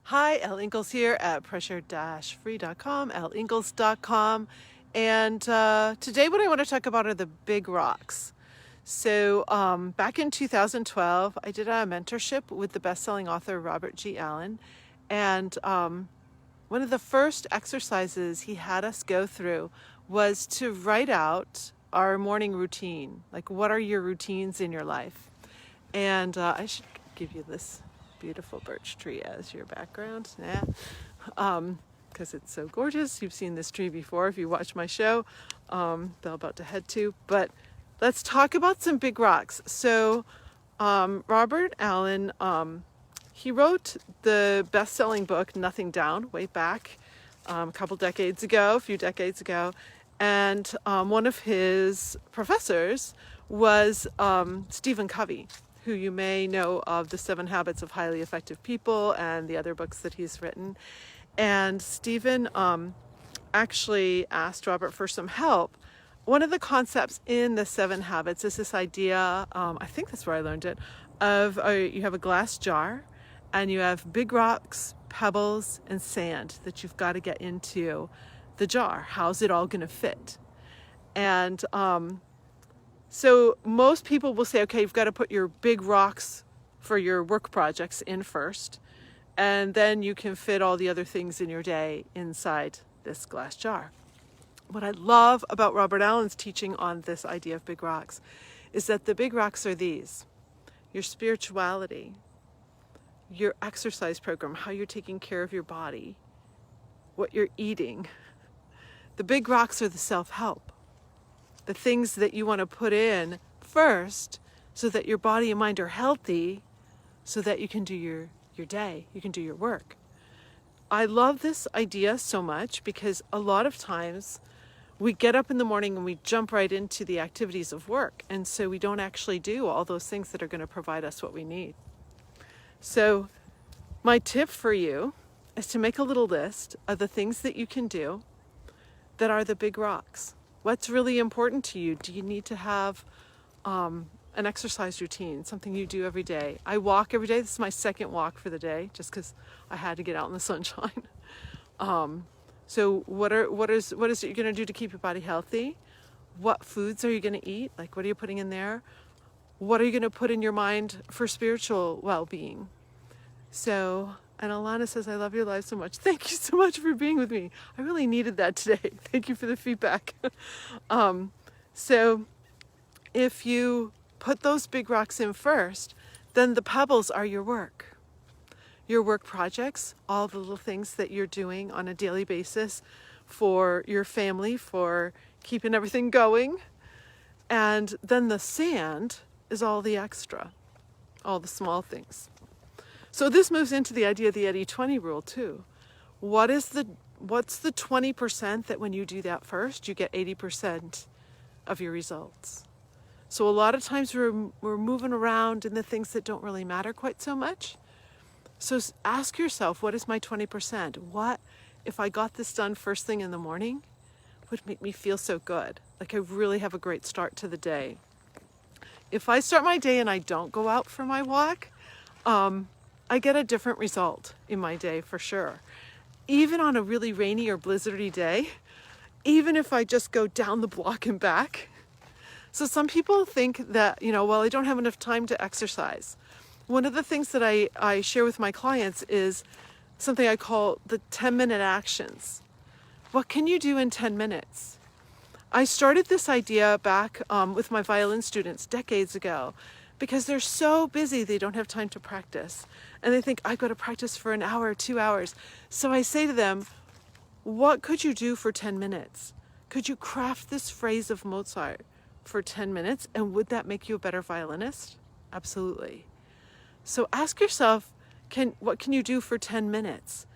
Hi, Elle Ingalls here at pressure-free.com, elleingalls.com. And today what I want to talk about are the big rocks. So back in 2012, I did a mentorship with the best-selling author Robert G. Allen. And one of the first exercises he had us go through was to write out our morning routine. Like, what are your routines in your life? And I should give you this beautiful birch tree as your background. Yeah. Because it's so gorgeous. You've seen this tree before if you watch my show that I'm about to head to. But let's talk about some big rocks. So Robert Allen, he wrote the best-selling book, Nothing Down, way back a few decades ago. And one of his professors was Stephen Covey, who you may know of the 7 Habits of Highly Effective People and the other books that he's written. And Stephen actually asked Robert for some help. One of the concepts in the 7 Habits is this idea, I think that's where I learned it, of you have a glass jar and you have big rocks, pebbles, and sand that you've got to get into the jar. How's it all going to fit? And so most people will say, okay, you've got to put your big rocks for your work projects in first, and then you can fit all the other things in your day inside this glass jar. What I love about Robert Allen's teaching on this idea of big rocks is that the big rocks are these: your spirituality, your exercise program, how you're taking care of your body, what you're eating. The big rocks are the self-help. The things that you want to put in first so that your body and mind are healthy so that you can do your day, you can do your work. I love this idea so much because a lot of times we get up in the morning and we jump right into the activities of work, and so we don't actually do all those things that are going to provide us what we need. So my tip for you is to make a little list of the things that you can do that are the big rocks. What's really important to you? Do you need to have an exercise routine, something you do every day? I walk every day. This is my second walk for the day, just because I had to get out in the sunshine. So what is it you're going to do to keep your body healthy? What foods are you going to eat? Like, what are you putting in there? What are you going to put in your mind for spiritual well-being? So, and Alana says, I love your live so much. Thank you so much for being with me. I really needed that today. Thank you for the feedback. So if you put those big rocks in first, then the pebbles are your work projects, all the little things that you're doing on a daily basis for your family, for keeping everything going. And then the sand is all the extra, all the small things. So this moves into the idea of the 80-20 rule too. What's the 20% that when you do that first, you get 80% of your results? So a lot of times we're moving around in the things that don't really matter quite so much. So ask yourself, what is my 20%? What, if I got this done first thing in the morning, would make me feel so good? Like I really have a great start to the day. If I start my day and I don't go out for my walk, I get a different result in my day for sure. Even on a really rainy or blizzardy day, even if I just go down the block and back. So some people think that, well, I don't have enough time to exercise. One of the things that I share with my clients is something I call the 10-minute actions. What can you do in 10 minutes? I started this idea back with my violin students decades ago because they're so busy they don't have time to practice. And they think, I've got to practice for an hour, 2 hours. So I say to them, what could you do for 10 minutes? Could you craft this phrase of Mozart for 10 minutes? And would that make you a better violinist? Absolutely. So ask yourself, what can you do for 10 minutes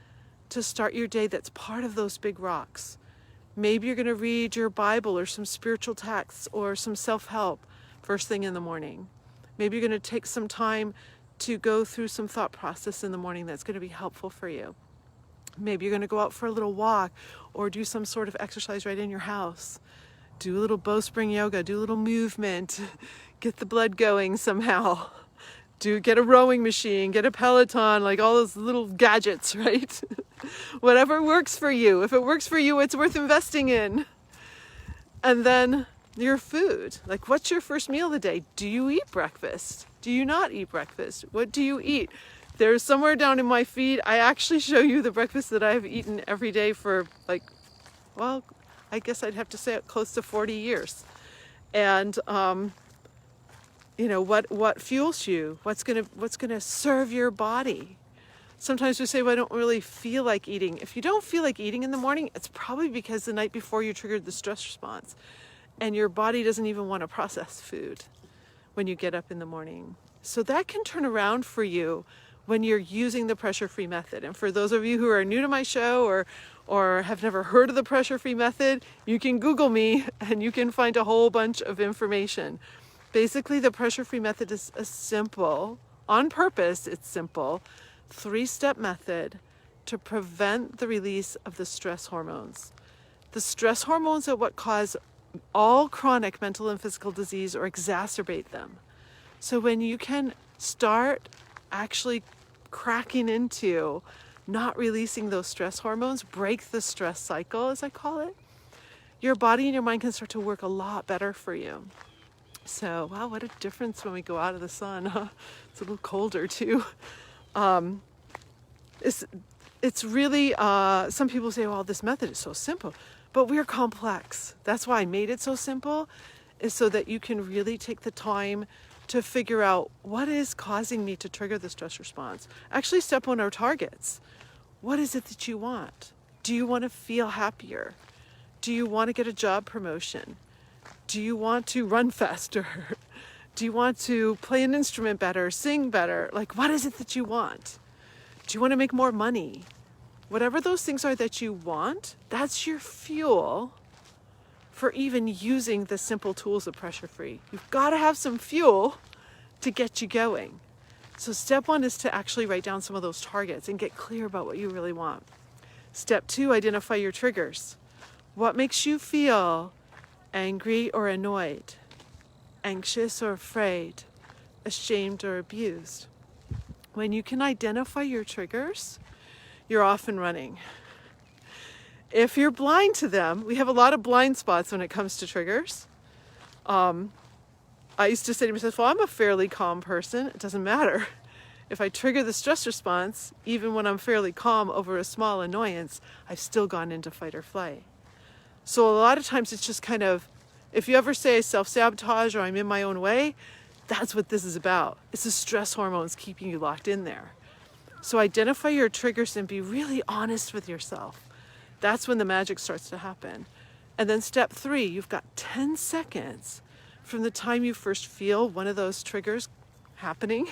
to start your day that's part of those big rocks? Maybe you're going to read your Bible or some spiritual texts or some self-help first thing in the morning. Maybe you're going to take some time to go through some thought process in the morning that's going to be helpful for you. Maybe you're going to go out for a little walk or do some sort of exercise right in your house. Do a little bowspring yoga, do a little movement, get the blood going somehow. Get a rowing machine, get a Peloton, like all those little gadgets, right? Whatever works for you. If it works for you, it's worth investing in. And then your food. Like, what's your first meal of the day? Do you eat breakfast? Do you not eat breakfast? What do you eat? There's somewhere down in my feed, I actually show you the breakfast that I've eaten every day for like, well, I guess I'd have to say close to 40 years. And, you know, what fuels you? What's gonna serve your body? Sometimes we say, well, I don't really feel like eating. If you don't feel like eating in the morning, it's probably because the night before you triggered the stress response and your body doesn't even want to process food when you get up in the morning. So that can turn around for you when you're using the pressure-free method. And for those of you who are new to my show or have never heard of the pressure-free method, you can Google me and you can find a whole bunch of information. Basically, the pressure-free method is a simple, on purpose, it's simple, 3-step method to prevent the release of the stress hormones. The stress hormones are what cause all chronic mental and physical disease or exacerbate them. So when you can start actually cracking into not releasing those stress hormones, break the stress cycle, as I call it, your body and your mind can start to work a lot better for you. So, wow, what a difference when we go out of the sun. Huh? It's a little colder too. It's really, some people say, well, this method is so simple, but we're complex. That's why I made it so simple, is so that you can really take the time to figure out what is causing me to trigger the stress response. Actually, step 1 are targets. What is it that you want? Do you want to feel happier? Do you want to get a job promotion? Do you want to run faster? Do you want to play an instrument better, sing better? Like, what is it that you want? Do you want to make more money? Whatever those things are that you want, that's your fuel for even using the simple tools of pressure free. You've got to have some fuel to get you going. So step 1 is to actually write down some of those targets and get clear about what you really want. Step 2, identify your triggers. What makes you feel angry or annoyed, anxious or afraid, ashamed or abused? When you can identify your triggers, you're off and running. If you're blind to them, we have a lot of blind spots when it comes to triggers. I used to say to myself, well, I'm a fairly calm person. It doesn't matter. If I trigger the stress response, even when I'm fairly calm over a small annoyance, I've still gone into fight or flight. So a lot of times it's just kind of, if you ever say self-sabotage or I'm in my own way, that's what this is about. It's the stress hormones keeping you locked in there. So identify your triggers and be really honest with yourself. That's when the magic starts to happen. And then step 3, you've got 10 seconds from the time you first feel one of those triggers happening.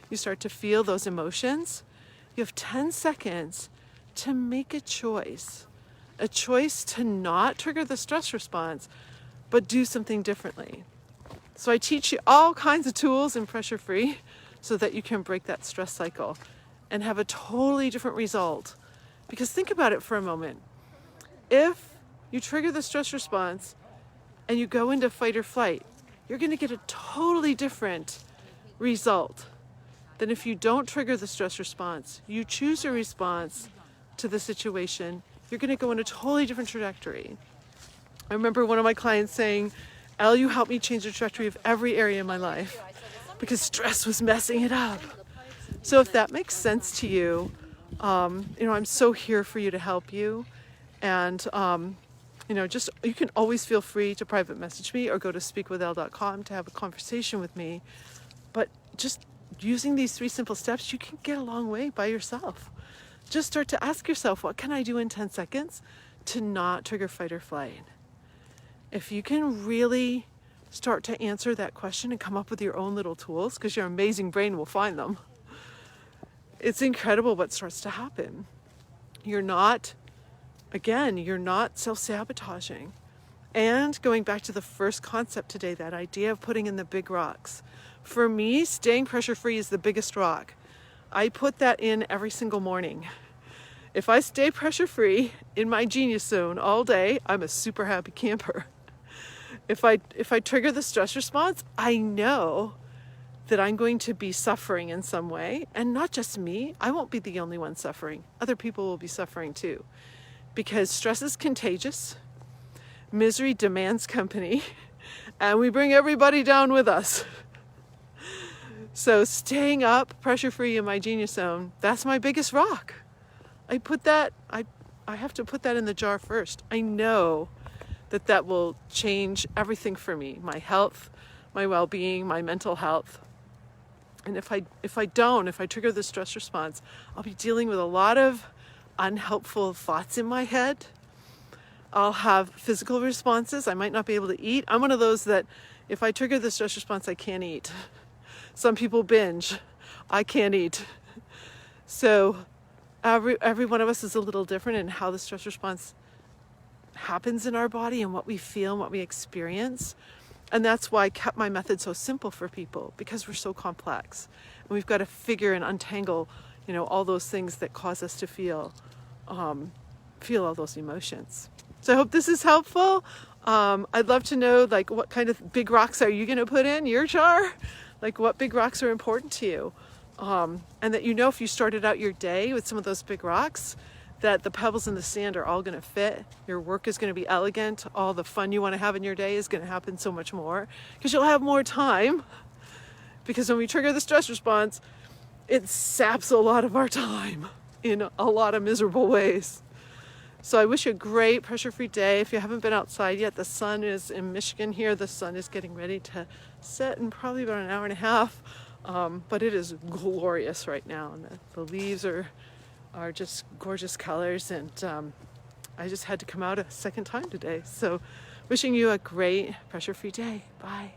You start to feel those emotions. You have 10 seconds to make a choice to not trigger the stress response, but do something differently. So I teach you all kinds of tools in pressure free so that you can break that stress cycle and have a totally different result. Because think about it for a moment. If you trigger the stress response and you go into fight or flight, you're going to get a totally different result than if you don't trigger the stress response. You choose a response to the situation, you're going to go in a totally different trajectory. I remember one of my clients saying, Elle, you helped me change the trajectory of every area in my life because stress was messing it up. So if that makes sense to you, I'm so here for you to help you. And, you can always feel free to private message me or go to speakwithelle.com to have a conversation with me. But just using these 3 simple steps, you can get a long way by yourself. Just start to ask yourself, what can I do in 10 seconds to not trigger fight or flight? If you can really start to answer that question and come up with your own little tools, because your amazing brain will find them, it's incredible what starts to happen. You're not self-sabotaging. And going back to the first concept today, that idea of putting in the big rocks. For me, staying pressure-free is the biggest rock. I put that in every single morning. If I stay pressure-free in my genius zone all day, I'm a super happy camper. If I trigger the stress response, I know that I'm going to be suffering in some way, and not just me. I won't be the only one suffering. Other people will be suffering too, because stress is contagious, misery demands company, and we bring everybody down with us. So staying up, pressure-free in my genius zone, that's my biggest rock. I have to put that in the jar first. I know that will change everything for me, my health, my well-being, my mental health. And if I trigger the stress response, I'll be dealing with a lot of unhelpful thoughts in my head. I'll have physical responses. I might not be able to eat. I'm one of those that if I trigger the stress response, I can't eat. Some people binge. I can't eat. So every one of us is a little different in how the stress response happens in our body and what we feel and what we experience. And that's why I kept my method so simple for people, because we're so complex. And we've got to figure and untangle, all those things that cause us to feel all those emotions. So I hope this is helpful. I'd love to know, what kind of big rocks are you going to put in your jar? What big rocks are important to you? And that if you started out your day with some of those big rocks, that the pebbles in the sand are all going to fit. Your work is going to be elegant. All the fun you want to have in your day is going to happen so much more, because you'll have more time. Because when we trigger the stress response, it saps a lot of our time in a lot of miserable ways. So I wish you a great pressure-free day. If you haven't been outside yet, the sun is in Michigan here. The sun is getting ready to set in probably about an hour and a half. But it is glorious right now. And the leaves are just gorgeous colors. And I just had to come out a second time today. So wishing you a great pressure-free day. Bye.